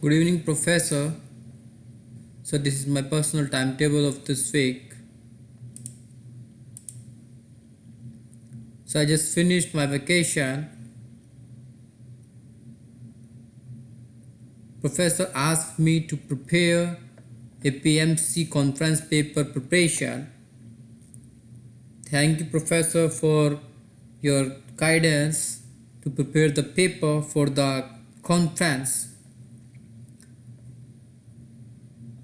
Good evening, Professor. So, this is my personal timetable of this week. So, I just finished my vacation. Professor asked me to prepare a PMC conference paper preparation. Thank you, Professor, for your guidance to prepare the paper for the conference.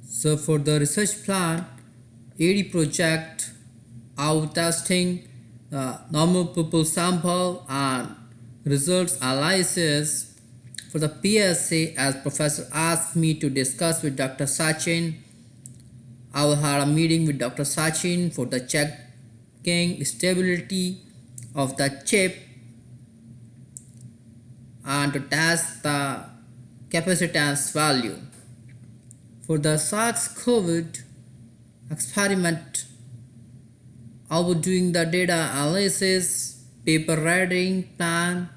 So, for the research plan, AD project, our testing normal pupil sample and results analysis. For the PSA, as Professor asked me to discuss with Dr. Sachin, I will have a meeting with Dr. Sachin for the checking stability of the chip and to test the capacitance value. For the SARS-CoV experiment, I was doing the data analysis, paper writing plan,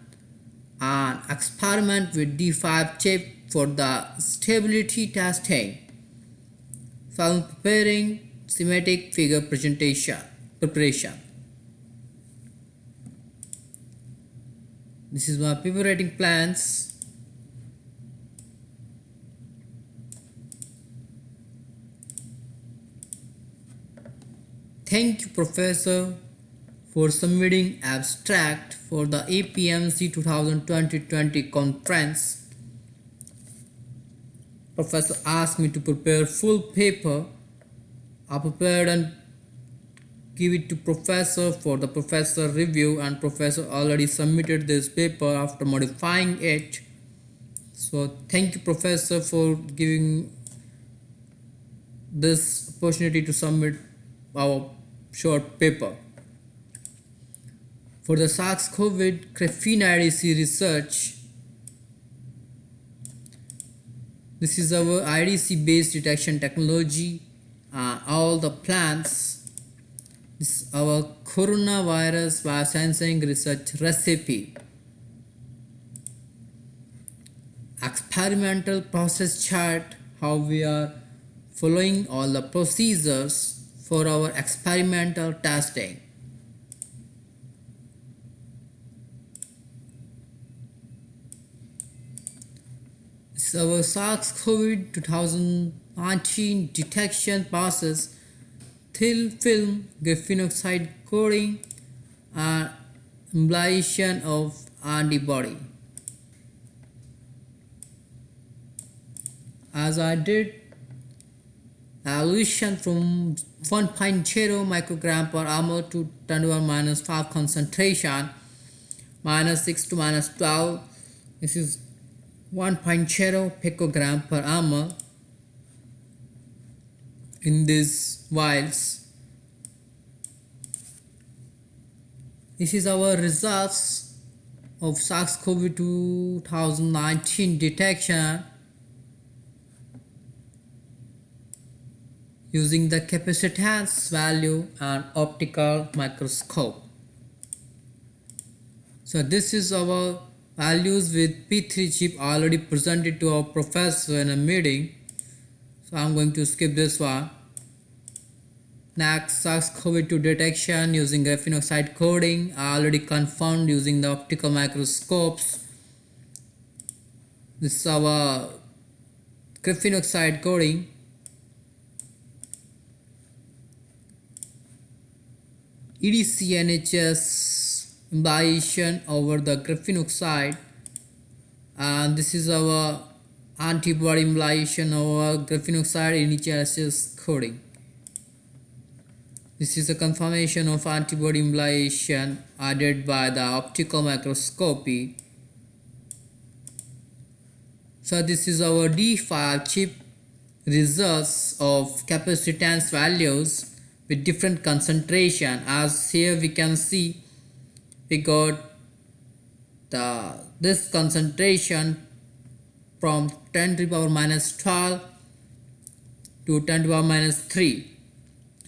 and experiment with D5 chip for the stability testing. So I'm preparing schematic figure preparation. This is my paper writing plans. Thank you, Professor, for submitting abstract for the APMC 2020 conference. Professor asked me to prepare full paper. I prepared and give it to Professor for the Professor review, and Professor already submitted this paper after modifying it. So thank you, Professor, for giving this opportunity to submit our short paper. For the SARS-CoV graphene IDC research, this is our IDC based detection technology. All the plans. This is our coronavirus biosensing research recipe. Experimental process chart, how we are following all the procedures for our experimental testing. This is our SARS-CoV 2019 detection process, thin film graphene oxide coating and emulsion of antibody. As I did evolution from 1.0 microgram per ml to 10⁻⁵ concentration, -6 to -12. This is 1.0 picogram per ml in these vials. This is our results of SARS-CoV 2019 detection using the capacitance value and optical microscope. So this is our values with P3 chip already presented to our professor in a meeting. So I'm going to skip this one. Next, SARS-CoV-2 detection using graphene oxide coating, already confirmed using the optical microscopes. This is our graphene oxide coating. EDCNHS emulsion over the graphene oxide, and this is our antibody emulsion over graphene oxide NHS coating. This is a confirmation of antibody emulsion added by the optical microscopy. So this is our D5 chip results of capacitance values with different concentration. As here we can see, we got this concentration from 10 to the power -12 to 10 to the power -3.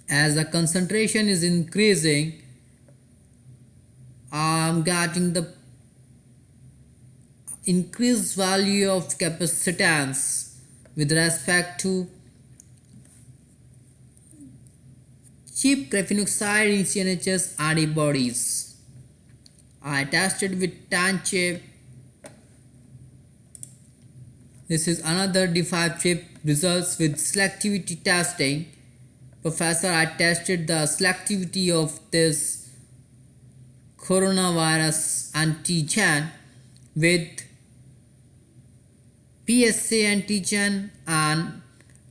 As the concentration is increasing, I am getting the increased value of capacitance with respect to cheap graphene oxide in CNHS antibodies. I tested with 10 chip. This is another D5 chip results with selectivity testing. Professor, I tested the selectivity of this coronavirus antigen with PSA antigen and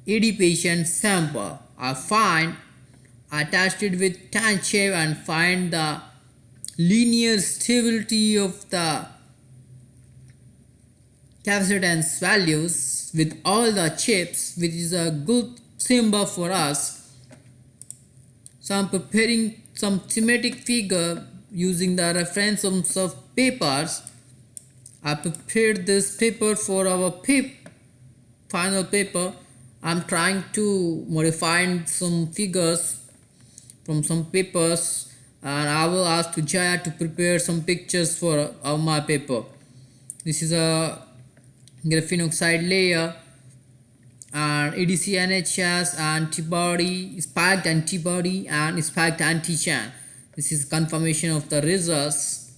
AD patient sample. I tested with 10 chip and find the linear stability of the capacitance values with all the chips, which is a good symbol for us. So I'm preparing some thematic figure using the reference of some papers. I prepared this paper for our final paper. I'm trying to modify some figures from some papers, and I will ask to Jaya to prepare some pictures for my paper. This is a graphene oxide layer and ADC-NHS antibody, spiked antibody and spiked antigen. This is confirmation of the results.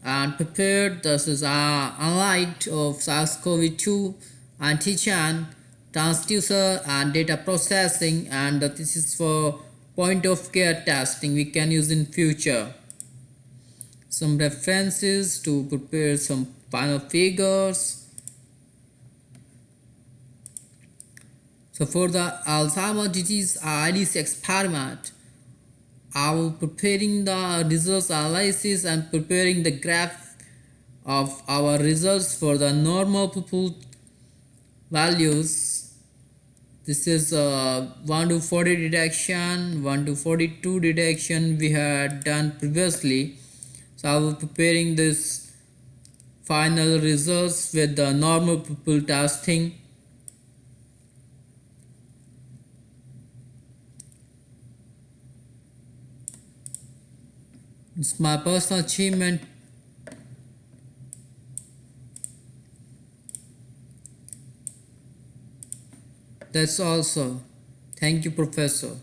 And prepared, this is analyte of SARS-CoV-2 antigen, transducer and data processing, and this is for point of care testing we can use in future. Some references to prepare some final figures. So for the Alzheimer's disease IDC experiment, I will preparing the results analysis and preparing the graph of our results for the normal people values. This is 1 to 40 detection, 1 to 42 detection we had done previously. So I will preparing this final results with the normal people testing. It's my personal achievement. That's also. Thank you, Professor.